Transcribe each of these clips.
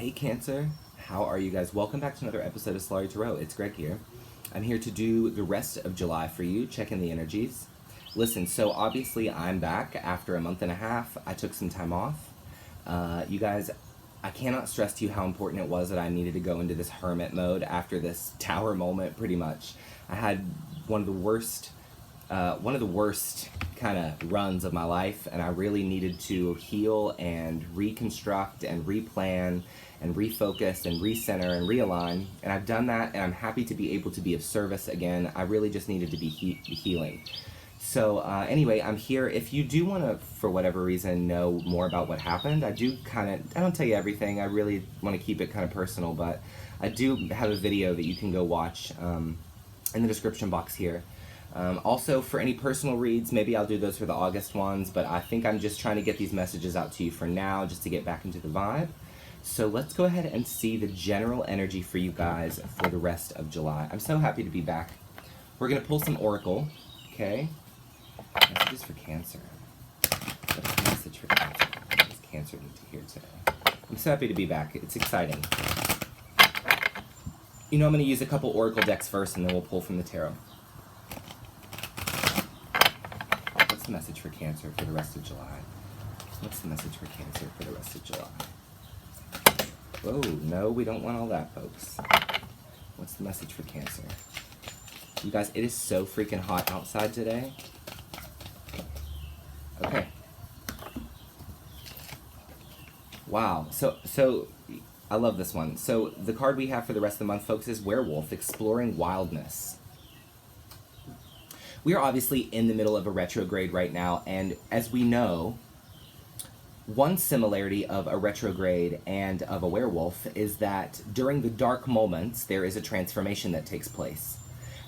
Hey Cancer, how are you guys? Welcome back to another episode of Solari Tarot. It's Greg here. I'm here to do the rest of July for you, checking the energies. Listen, so obviously I'm back after a month and a half. I took some time off. You guys, I cannot stress to you how important it was that I needed to go into this hermit mode after this tower moment, pretty much. I had one of the worst kind of runs of my life, and I really needed to heal and reconstruct and replan and refocus and recenter and realign, and I've done that, and I'm happy to be able to be of service again. I really just needed to be healing. So anyway, I'm here. If you do want to, for whatever reason, know more about what happened, I don't tell you everything. I really want to keep it kind of personal, but I do have a video that you can go watch in the description box here. Also, for any personal reads, maybe I'll do those for the August ones, but I think I'm just trying to get these messages out to you for now, just to get back into the vibe. So let's go ahead and see the general energy for you guys for the rest of July. I'm so happy to be back. We're going to pull some Oracle, okay? Messages for Cancer. What's the message for Cancer? What does Cancer need to hear today? I'm so happy to be back. It's exciting. You know, I'm going to use a couple Oracle decks first, and then we'll pull from the tarot. What's the message for Cancer for the rest of July? What's the message for Cancer for the rest of July? Whoa, no, we don't want all that, folks. What's the message for Cancer? You guys, it is so freaking hot outside today. Okay. Wow. So I love this one. So the card we have for the rest of the month, folks, is Werewolf, Exploring Wildness. We are obviously in the middle of a retrograde right now, and as we know, one similarity of a retrograde and of a werewolf is that during the dark moments, there is a transformation that takes place.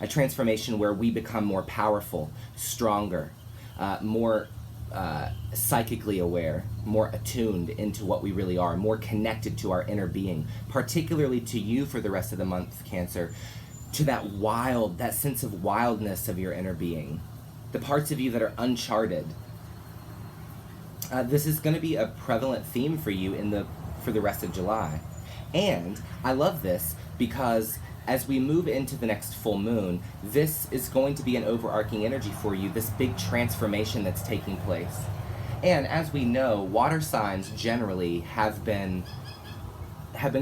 A transformation where we become more powerful, stronger, more psychically aware, more attuned into what we really are, more connected to our inner being, particularly to you for the rest of the month, Cancer, to that sense of wildness of your inner being, the parts of you that are uncharted. This is going to be a prevalent theme for you for the rest of July. And I love this because as we move into the next full moon, this is going to be an overarching energy for you, this big transformation that's taking place. And as we know, water signs generally have been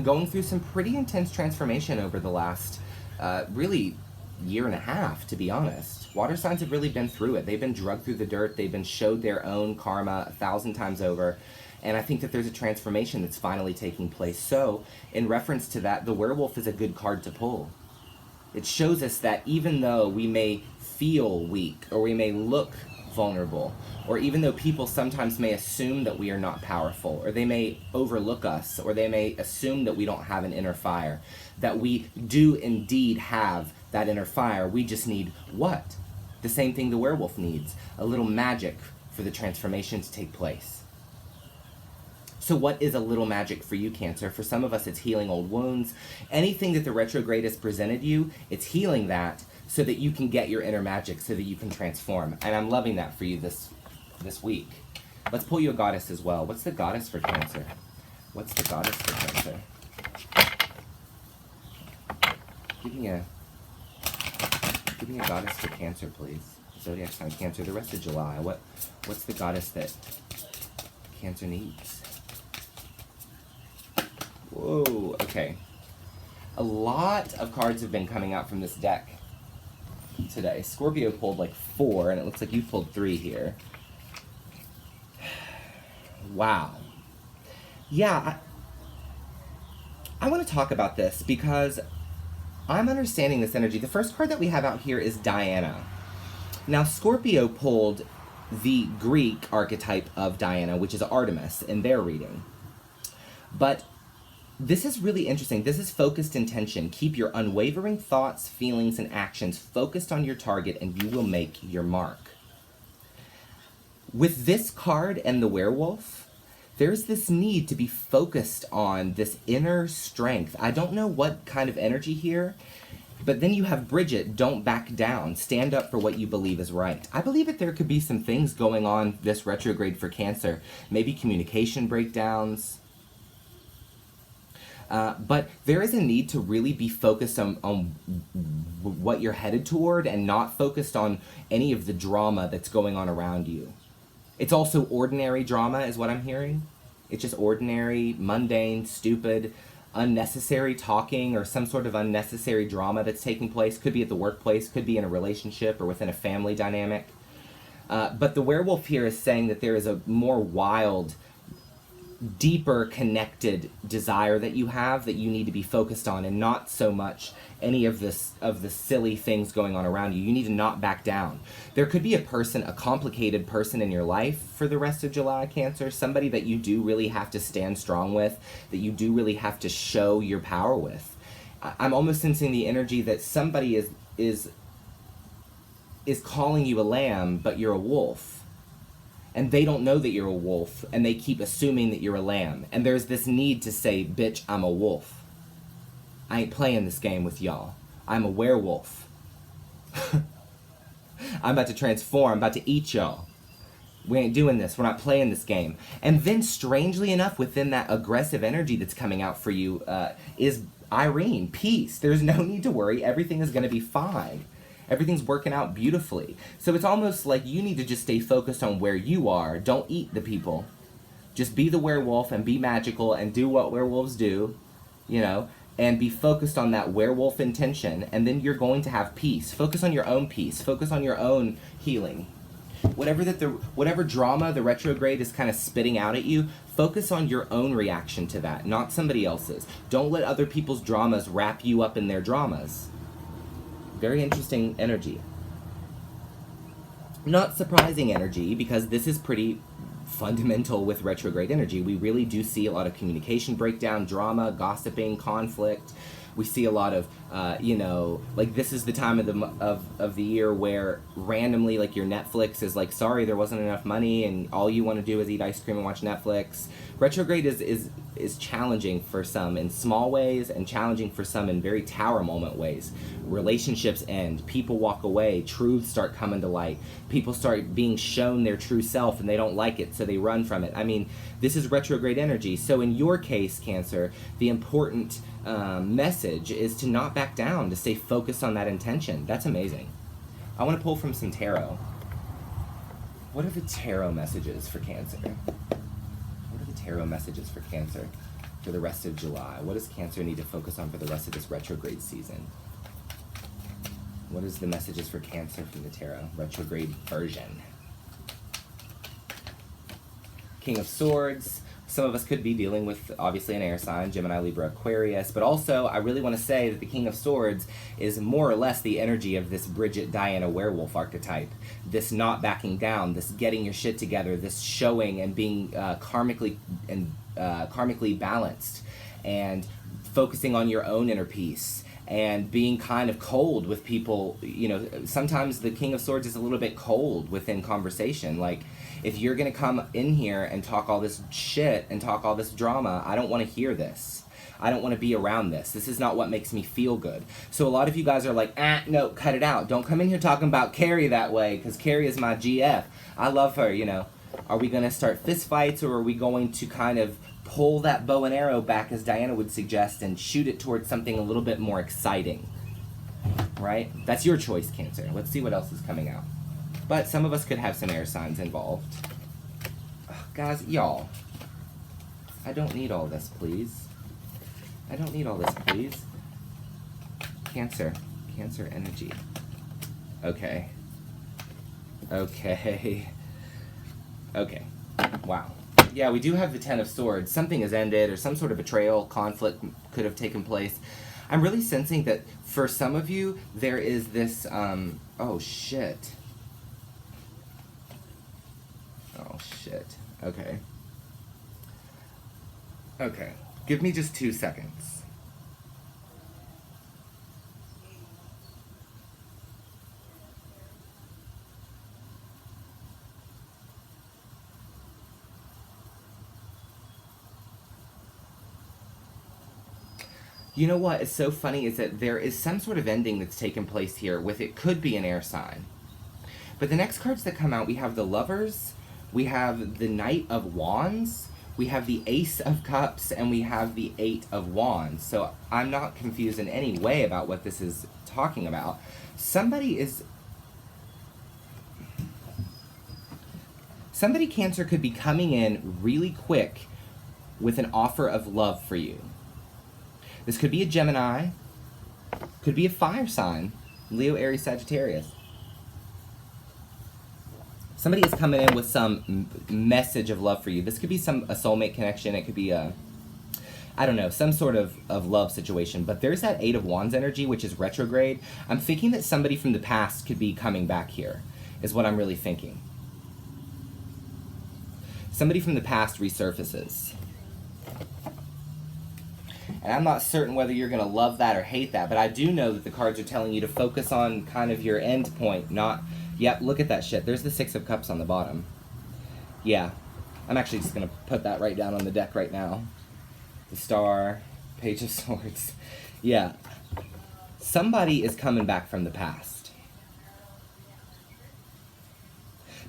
going through some pretty intense transformation over the last really year and a half, to be honest. Water signs have really been through it. They've been drugged through the dirt. They've been showed their own karma 1,000 times over. And I think that there's a transformation that's finally taking place. So, in reference to that, the werewolf is a good card to pull. It shows us that even though we may feel weak, or we may look vulnerable, or even though people sometimes may assume that we are not powerful, or they may overlook us, or they may assume that we don't have an inner fire, that we do indeed have that inner fire. We just need what? The same thing the werewolf needs, a little magic for the transformation to take place. So what is a little magic for you, Cancer? For some of us, it's healing old wounds. Anything that the retrograde has presented you, it's healing that so that you can get your inner magic, so that you can transform. And I'm loving that for you this week. Let's pull you a goddess as well. What's the goddess for Cancer? What's the goddess for Cancer? Give me a goddess for Cancer, please. Zodiac sign Cancer, the rest of July. What's the goddess that Cancer needs? Whoa, okay. A lot of cards have been coming out from this deck today. Scorpio pulled like 4, and it looks like you pulled 3 here. Wow. Yeah, I want to talk about this because I'm understanding this energy. The first card that we have out here is Diana. Now, Scorpio pulled the Greek archetype of Diana, which is Artemis, in their reading. But this is really interesting. This is focused intention. Keep your unwavering thoughts, feelings, and actions focused on your target, and you will make your mark. With this card and the werewolf, there's this need to be focused on this inner strength. I don't know what kind of energy here, but then you have Bridget, don't back down. Stand up for what you believe is right. I believe that there could be some things going on this retrograde for Cancer. Maybe communication breakdowns. But there is a need to really be focused on what you're headed toward and not focused on any of the drama that's going on around you. It's also ordinary drama is what I'm hearing. It's just ordinary, mundane, stupid, unnecessary talking or some sort of unnecessary drama that's taking place. Could be at the workplace, could be in a relationship or within a family dynamic. But the werewolf here is saying that there is a more wild, deeper connected desire that you have that you need to be focused on, and not so much any of the silly things going on around you. You need to not back down. There could be a complicated person in your life for the rest of July, Cancer, somebody that you do really have to stand strong with, that you do really have to show your power with. I'm almost sensing the energy that somebody is calling you a lamb, but you're a wolf. And they don't know that you're a wolf, and they keep assuming that you're a lamb. And there's this need to say, bitch, I'm a wolf. I ain't playing this game with y'all. I'm a werewolf. I'm about to transform, I'm about to eat y'all. We ain't doing this, we're not playing this game. And then, strangely enough, within that aggressive energy that's coming out for you is Irene, peace. There's no need to worry, everything is gonna be fine. Everything's working out beautifully. So it's almost like you need to just stay focused on where you are. Don't eat the people. Just be the werewolf and be magical and do what werewolves do, and be focused on that werewolf intention, and then you're going to have peace. Focus on your own peace. Focus on your own healing. Whatever drama the retrograde is kind of spitting out at you, focus on your own reaction to that, not somebody else's. Don't let other people's dramas wrap you up in their dramas. Very interesting energy. Not surprising energy, because this is pretty fundamental with retrograde energy. We really do see a lot of communication breakdown, drama, gossiping, conflict. We see a lot of, this is the time of the year where randomly, like, your Netflix is like, sorry, there wasn't enough money, and all you want to do is eat ice cream and watch Netflix. Retrograde is challenging for some in small ways, and challenging for some in very tower moment ways. Relationships end, people walk away, truths start coming to light, people start being shown their true self, and they don't like it, so they run from it. I mean, this is retrograde energy. So in your case, Cancer, the important message is to not back down, to stay focused on that intention. That's amazing. I want to pull from some tarot. What are the tarot messages for Cancer? What are the tarot messages for Cancer for the rest of July? What does Cancer need to focus on for the rest of this retrograde season? What is the messages for Cancer from the tarot? Retrograde version. King of Swords. Some of us could be dealing with, obviously, an air sign, Gemini, Libra, Aquarius, but also I really want to say that the King of Swords is more or less the energy of this Bridget, Diana werewolf archetype. This not backing down, this getting your shit together, this showing and being karmically balanced, and focusing on your own inner peace, and being kind of cold with people. Sometimes the King of Swords is a little bit cold within conversation. Like, if you're going to come in here and talk all this shit and talk all this drama, I don't want to hear this. I don't want to be around this. This is not what makes me feel good. So a lot of you guys are like, no, cut it out. Don't come in here talking about Carrie that way, because Carrie is my GF. I love her, Are we going to start fist fights, or are we going to kind of pull that bow and arrow back, as Diana would suggest, and shoot it towards something a little bit more exciting? Right? That's your choice, Cancer. Let's see what else is coming out. But some of us could have some air signs involved. Ugh, guys, y'all. I don't need all this, please. I don't need all this, please. Cancer. Cancer energy. Okay. Okay. Okay. Wow. Yeah, we do have the Ten of Swords. Something has ended, or some sort of betrayal, conflict could have taken place. I'm really sensing that for some of you, there is this, oh shit. Oh shit. Okay. Okay. Give me just 2 seconds. You know what is so funny is that there is some sort of ending that's taken place here with, it could be an air sign. But the next cards that come out, we have the Lovers, we have the Knight of Wands, we have the Ace of Cups, and we have the Eight of Wands. So I'm not confused in any way about what this is talking about. Somebody, Cancer, could be coming in really quick with an offer of love for you. This could be a Gemini, could be a fire sign, Leo, Aries, Sagittarius. Somebody is coming in with some message of love for you. This could be a soulmate connection. It could be I don't know, some sort of love situation. But there's that Eight of Wands energy, which is retrograde. I'm thinking that somebody from the past could be coming back here, is what I'm really thinking. Somebody from the past resurfaces. And I'm not certain whether you're going to love that or hate that, but I do know that the cards are telling you to focus on kind of your end point, not... Yep, look at that shit. There's the Six of Cups on the bottom. Yeah. I'm actually just going to put that right down on the deck right now. The Star, Page of Swords. Yeah. Somebody is coming back from the past.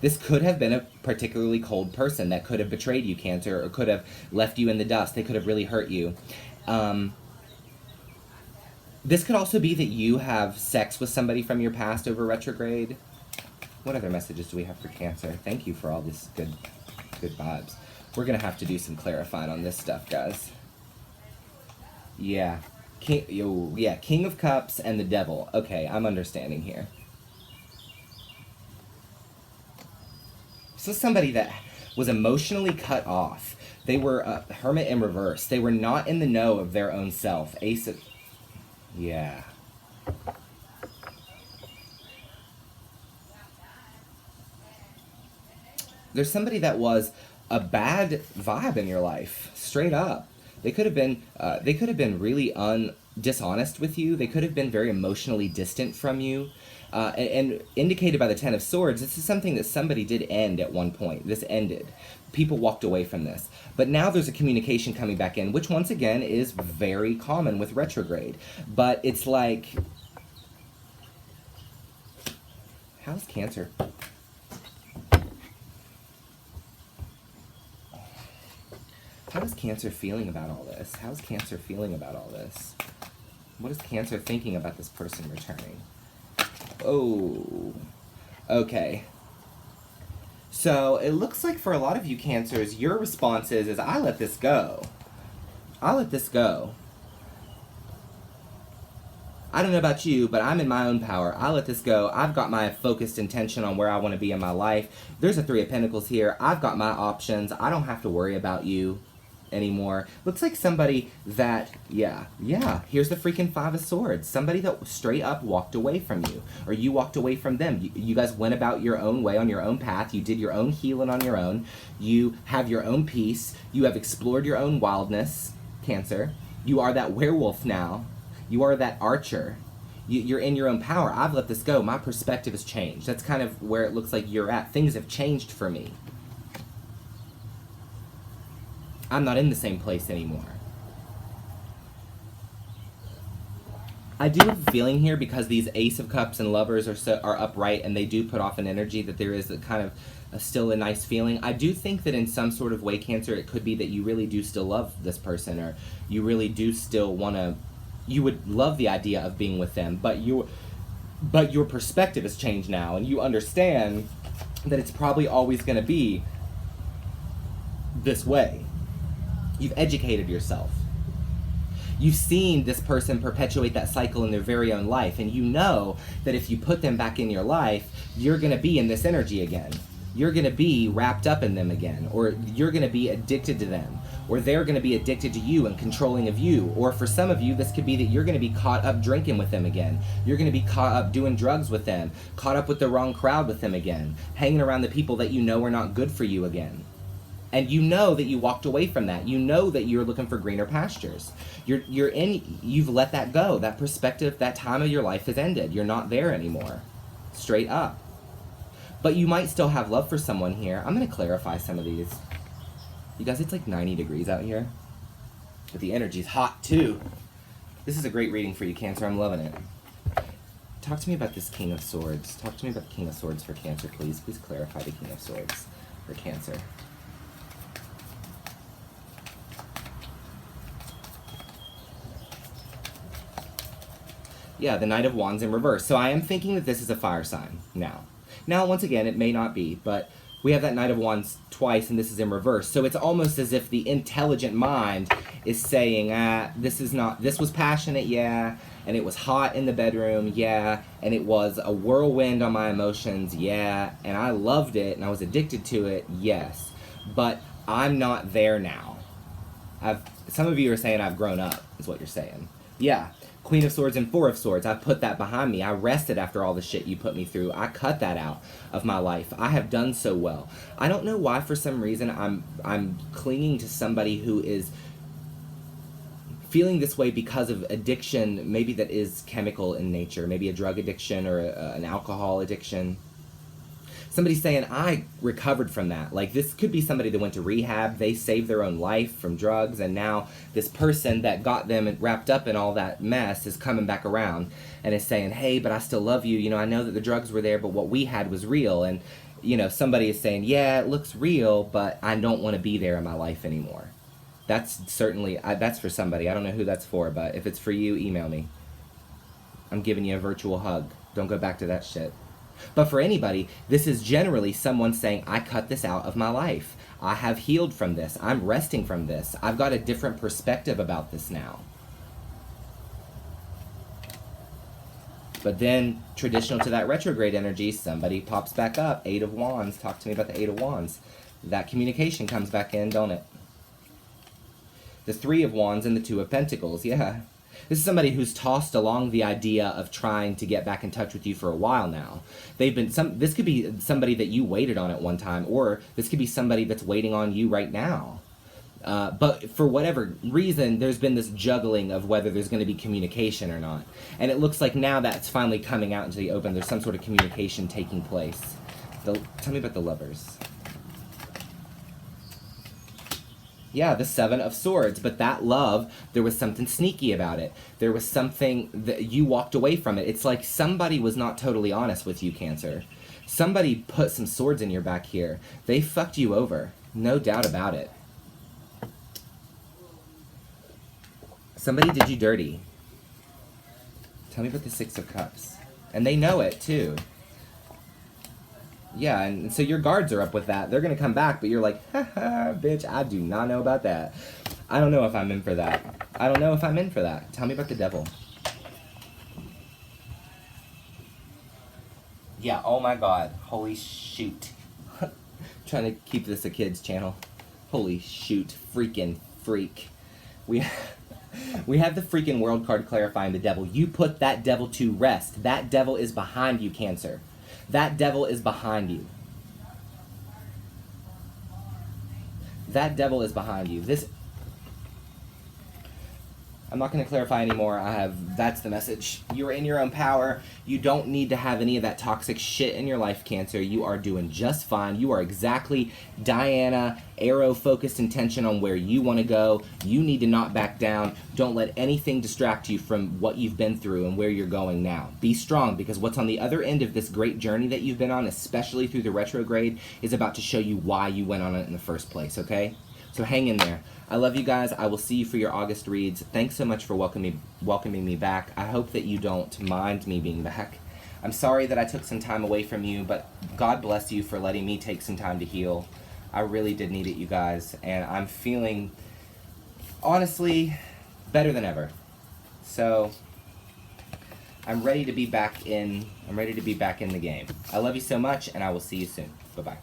This could have been a particularly cold person that could have betrayed you, Cancer, or could have left you in the dust. They could have really hurt you. This could also be that you have sex with somebody from your past over retrograde. What other messages do we have for Cancer? Thank you for all this good vibes. We're going to have to do some clarifying on this stuff, guys. Yeah. King of Cups and the Devil. Okay, I'm understanding here. So somebody that was emotionally cut off. They were a hermit in reverse. They were not in the know of their own self. Ace of... Yeah. There's somebody that was a bad vibe in your life, straight up. They could have been really dishonest with you. They could have been very emotionally distant from you. And indicated by the Ten of Swords, this is something that somebody did end at one point. This ended. People walked away from this. But now there's a communication coming back in, which once again is very common with retrograde. But it's like... How's Cancer? How is Cancer feeling about all this? How's Cancer feeling about all this? What is Cancer thinking about this person returning? Oh, okay. So it looks like for a lot of you Cancers, your response is I let this go. I let this go. I don't know about you, but I'm in my own power. I let this go. I've got my focused intention on where I want to be in my life. There's a Three of Pentacles here. I've got my options. I don't have to worry about you anymore. Looks like somebody that, yeah, here's the freaking Five of Swords. Somebody that straight up walked away from you, or you walked away from them. You guys went about your own way on your own path. You did your own healing on your own. You have your own peace. You have explored your own wildness, Cancer. You are that werewolf now. You are that archer. You're in your own power. I've let this go. My perspective has changed. That's kind of where it looks like you're at. Things have changed for me. I'm not in the same place anymore. I do have a feeling here, because these Ace of Cups and Lovers are upright, and they do put off an energy, that there is a kind of still a nice feeling. I do think that in some sort of way, Cancer, it could be that you really do still love this person, or you really do still want to, you would love the idea of being with them, but your perspective has changed now, and you understand that it's probably always going to be this way. You've educated yourself. You've seen this person perpetuate that cycle in their very own life, and you know that if you put them back in your life, you're going to be in this energy again. You're going to be wrapped up in them again, or you're going to be addicted to them, or they're going to be addicted to you and controlling of you. Or for some of you, this could be that you're going to be caught up drinking with them again. You're going to be caught up doing drugs with them, caught up with the wrong crowd with them again, hanging around the people that you know are not good for you again. And you know that you walked away from that. You know that you're looking for greener pastures. You've let that go. That perspective, that time of your life has ended. You're not there anymore. Straight up. But you might still have love for someone here. I'm going to clarify some of these. You guys, it's like 90 degrees out here. But the energy's hot too. This is a great reading for you, Cancer. I'm loving it. Talk to me about this King of Swords. Talk to me about the King of Swords for Cancer, please. Please clarify the King of Swords for Cancer. Yeah, the Knight of Wands in reverse. So I am thinking that this is a fire sign now. Now, once again, it may not be, but we have that Knight of Wands twice, and this is in reverse. So it's almost as if the intelligent mind is saying, this was passionate, yeah, and it was hot in the bedroom, yeah, and it was a whirlwind on my emotions, yeah, and I loved it, and I was addicted to it, yes, but I'm not there now. Some of you are saying I've grown up, is what you're saying. Yeah. Queen of Swords and Four of Swords. I put that behind me. I rested after all the shit you put me through. I cut that out of my life. I have done so well. I don't know why for some reason I'm clinging to somebody who is feeling this way because of addiction, maybe that is chemical in nature, maybe a drug addiction or an alcohol addiction. Somebody's saying, I recovered from that. Like, this could be somebody that went to rehab, they saved their own life from drugs, and now this person that got them wrapped up in all that mess is coming back around and is saying, hey, but I still love you. You know, I know that the drugs were there, but what we had was real. And, you know, somebody is saying, yeah, it looks real, but I don't want to be there in my life anymore. That's certainly, that's for somebody. I don't know who that's for, but if it's for you, email me. I'm giving you a virtual hug. Don't go back to that shit. But for anybody, this is generally someone saying, I cut this out of my life. I have healed from this. I'm resting from this. I've got a different perspective about this now. But then, traditional to that retrograde energy, somebody pops back up. Eight of Wands. Talk to me about the Eight of Wands. That communication comes back in, don't it? The Three of Wands and the Two of Pentacles. Yeah. This is somebody who's tossed along the idea of trying to get back in touch with you for a while now. This could be somebody that you waited on at one time, or this could be somebody that's waiting on you right now. But for whatever reason, there's been this juggling of whether there's going to be communication or not. And it looks like now that's finally coming out into the open. There's some sort of communication taking place. Tell me about the Lovers. Yeah, the Seven of Swords. But that love, there was something sneaky about it. There was something that you walked away from it. It's like somebody was not totally honest with you, Cancer. Somebody put some swords in your back here. They fucked you over. No doubt about it. Somebody did you dirty. Tell me about the Six of Cups. And they know it, too. Yeah, and so your guards are up with that. They're going to come back, but you're like, haha, bitch, I do not know about that. I don't know if I'm in for that. I don't know if I'm in for that. Tell me about the Devil. Yeah, oh my god. Holy shoot. Trying to keep this a kid's channel. Holy shoot. Freaking freak. We have the freaking world card clarifying the Devil. You put that Devil to rest. That Devil is behind you, Cancer. That Devil is behind you. That Devil is behind you. I'm not going to clarify anymore. That's the message. You're in your own power. You don't need to have any of that toxic shit in your life, Cancer. You are doing just fine. You are exactly Diana, arrow focused intention on where you want to go. You need to not back down. Don't let anything distract you from what you've been through and where you're going now. Be strong, because what's on the other end of this great journey that you've been on, especially through the retrograde, is about to show you why you went on it in the first place, okay? So hang in there. I love you guys. I will see you for your August reads. Thanks so much for welcoming me back. I hope that you don't mind me being back. I'm sorry that I took some time away from you, but God bless you for letting me take some time to heal. I really did need it, you guys, and I'm feeling, honestly, better than ever. So I'm ready to be back in the game. I love you so much, and I will see you soon. Bye-bye.